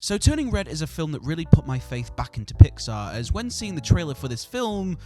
So Turning Red is a film that really put my faith back into Pixar, as when seeing the trailer for this film,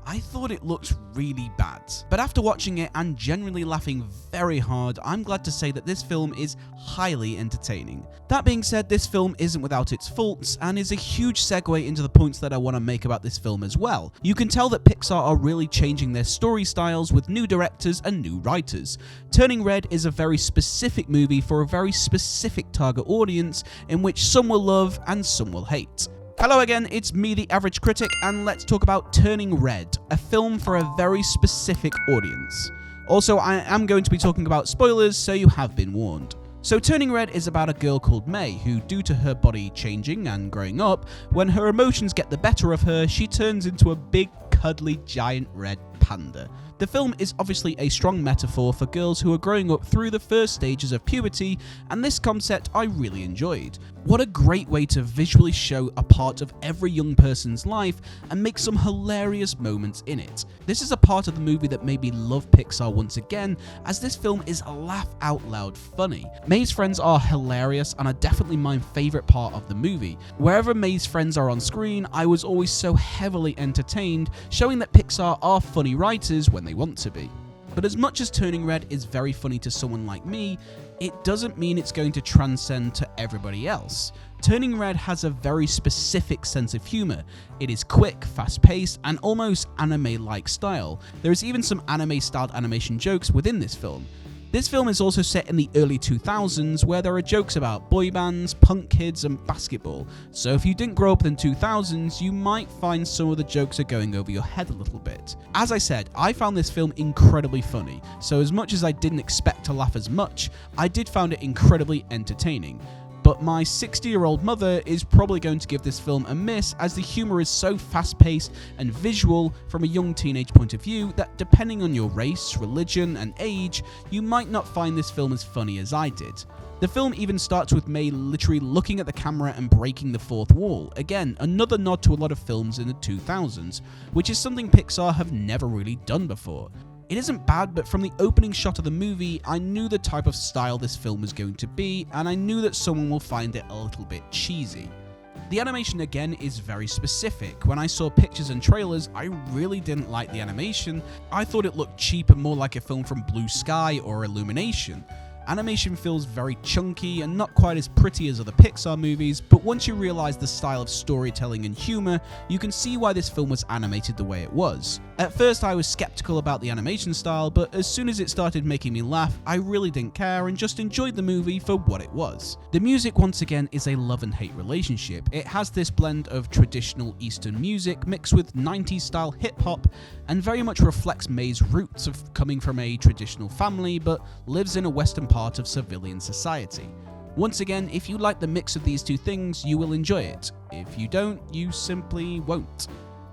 I thought it looked really bad. But after watching it and genuinely laughing very hard, I'm glad to say that this film is highly entertaining. That being said, this film isn't without its faults and is a huge segue into the points that I want to make about this film as well. You can tell that Pixar are really changing their story styles with new directors and new writers. Turning Red is a very specific movie for a very specific target audience in which some will love and some will hate. Hello again, it's me, the Average Critic, and let's talk about Turning Red, a film for a very specific audience. Also, I am going to be talking about spoilers, so you have been warned. So Turning Red is about a girl called May who, due to her body changing and growing up, when her emotions get the better of her, she turns into a big, cuddly, giant red panda. The film is obviously a strong metaphor for girls who are growing up through the first stages of puberty, and this concept I really enjoyed. What a great way to visually show a part of every young person's life and make some hilarious moments in it. This is a part of the movie that made me love Pixar once again, as this film is laugh out loud funny. May's friends are hilarious and are definitely my favourite part of the movie. Wherever May's friends are on screen, I was always so heavily entertained, showing that Pixar are funny writers when they want to be. But as much as Turning Red is very funny to someone like me, it doesn't mean it's going to transcend to everybody else. Turning Red has a very specific sense of humour. It is quick, fast-paced, and almost anime-like style. There is even some anime-styled animation jokes within this film. This film is also set in the early 2000s, where there are jokes about boy bands, punk kids, and basketball. So if you didn't grow up in the 2000s, you might find some of the jokes are going over your head a little bit. As I said, I found this film incredibly funny, so as much as I didn't expect to laugh as much, I did find it incredibly entertaining. But my 60-year-old mother is probably going to give this film a miss, as the humour is so fast-paced and visual from a young teenage point of view that depending on your race, religion and age, you might not find this film as funny as I did. The film even starts with May literally looking at the camera and breaking the fourth wall. Again, another nod to a lot of films in the 2000s, which is something Pixar have never really done before. It isn't bad, but from the opening shot of the movie, I knew the type of style this film was going to be, and I knew that someone will find it a little bit cheesy. The animation again is very specific. When I saw pictures and trailers, I really didn't like the animation. I thought it looked cheap and more like a film from Blue Sky or Illumination. Animation feels very chunky and not quite as pretty as other Pixar movies, but once you realise the style of storytelling and humour, you can see why this film was animated the way it was. At first I was skeptical about the animation style, but as soon as it started making me laugh, I really didn't care and just enjoyed the movie for what it was. The music once again is a love and hate relationship. It has this blend of traditional Eastern music mixed with 90s style hip hop and very much reflects May's roots of coming from a traditional family but lives in a Western part of civilian society. Once again, if you like the mix of these two things, you will enjoy it. If you don't, you simply won't.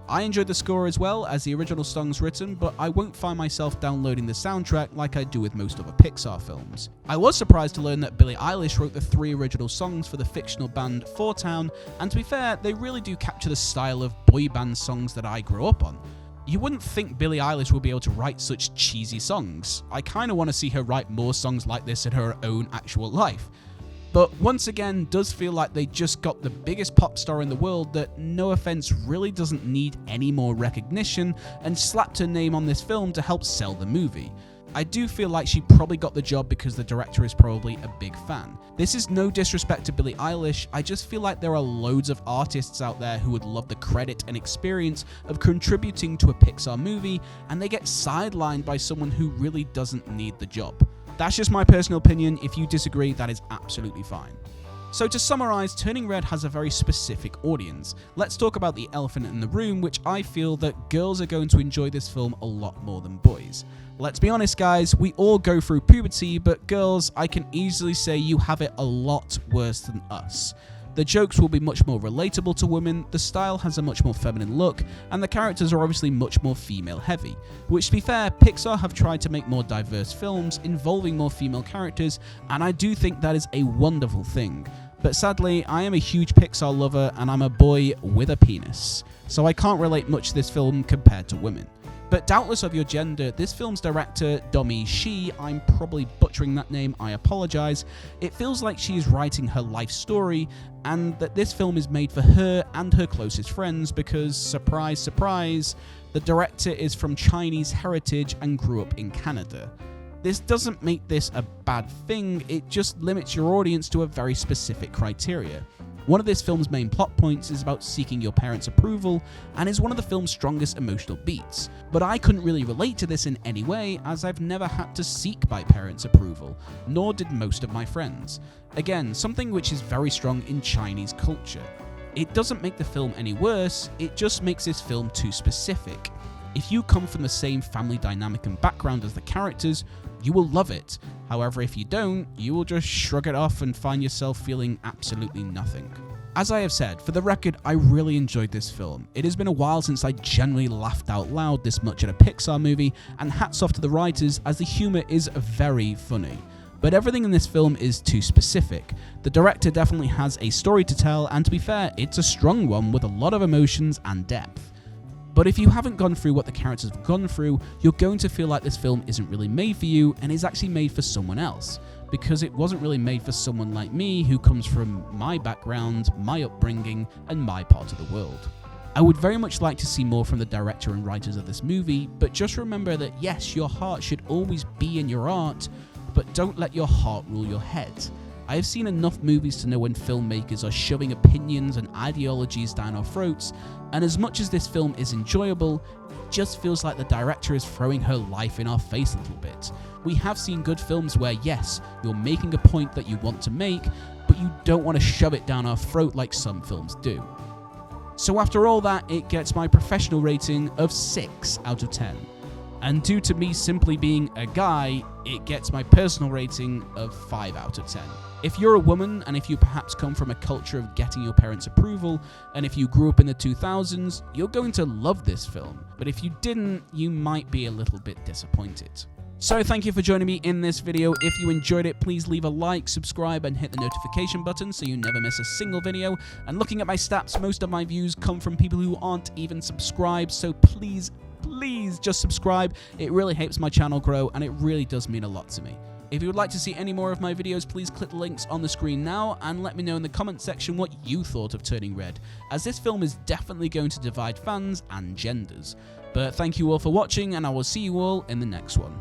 I enjoyed the score as well as the original song's written, but I won't find myself downloading the soundtrack like I do with most other Pixar films. I was surprised to learn that Billie Eilish wrote the 3 original songs for the fictional band Four Town, and to be fair, they really do capture the style of boy band songs that I grew up on. You wouldn't think Billie Eilish would be able to write such cheesy songs. I kinda want to see her write more songs like this in her own actual life. But once again, does feel like they just got the biggest pop star in the world that, no offense, really doesn't need any more recognition and slapped her name on this film to help sell the movie. I do feel like she probably got the job because the director is probably a big fan. This is no disrespect to Billie Eilish, I just feel like there are loads of artists out there who would love the credit and experience of contributing to a Pixar movie, and they get sidelined by someone who really doesn't need the job. That's just my personal opinion. If you disagree, that is absolutely fine. So to summarise, Turning Red has a very specific audience. Let's talk about the elephant in the room, which I feel that girls are going to enjoy this film a lot more than boys. Let's be honest guys, we all go through puberty, but girls, I can easily say you have it a lot worse than us. The jokes will be much more relatable to women, the style has a much more feminine look, and the characters are obviously much more female heavy. Which, to be fair, Pixar have tried to make more diverse films involving more female characters, and I do think that is a wonderful thing. But sadly, I am a huge Pixar lover and I'm a boy with a penis, so I can't relate much to this film compared to women. But doubtless of your gender, this film's director, Domi Shi, I'm probably butchering that name, I apologize, it feels like she is writing her life story, and that this film is made for her and her closest friends because, surprise, surprise, the director is from Chinese heritage and grew up in Canada. This doesn't make this a bad thing, it just limits your audience to a very specific criteria. One of this film's main plot points is about seeking your parents' approval, and is one of the film's strongest emotional beats. But I couldn't really relate to this in any way, as I've never had to seek my parents' approval, nor did most of my friends. Again, something which is very strong in Chinese culture. It doesn't make the film any worse, it just makes this film too specific. If you come from the same family dynamic and background as the characters, you will love it. However, if you don't, you will just shrug it off and find yourself feeling absolutely nothing. As I have said, for the record, I really enjoyed this film. It has been a while since I genuinely laughed out loud this much at a Pixar movie, and hats off to the writers as the humour is very funny. But everything in this film is too specific. The director definitely has a story to tell, and to be fair, it's a strong one with a lot of emotions and depth. But if you haven't gone through what the characters have gone through, you're going to feel like this film isn't really made for you and is actually made for someone else. Because it wasn't really made for someone like me who comes from my background, my upbringing, and my part of the world. I would very much like to see more from the director and writers of this movie, but just remember that yes, your heart should always be in your art, but don't let your heart rule your head. I have seen enough movies to know when filmmakers are shoving opinions and ideologies down our throats, and as much as this film is enjoyable, it just feels like the director is throwing her life in our face a little bit. We have seen good films where yes, you're making a point that you want to make, but you don't want to shove it down our throat like some films do. So after all that, it gets my professional rating of 6 out of 10. And due to me simply being a guy, it gets my personal rating of 5 out of 10. If you're a woman, and if you perhaps come from a culture of getting your parents' approval, and if you grew up in the 2000s, you're going to love this film. But if you didn't, you might be a little bit disappointed. So thank you for joining me in this video. If you enjoyed it, please leave a like, subscribe, and hit the notification button so you never miss a single video. And looking at my stats, most of my views come from people who aren't even subscribed, so please just subscribe. It really helps my channel grow, and it really does mean a lot to me. If you would like to see any more of my videos, please click the links on the screen now and let me know in the comments section what you thought of Turning Red, as this film is definitely going to divide fans and genders. But thank you all for watching, and I will see you all in the next one.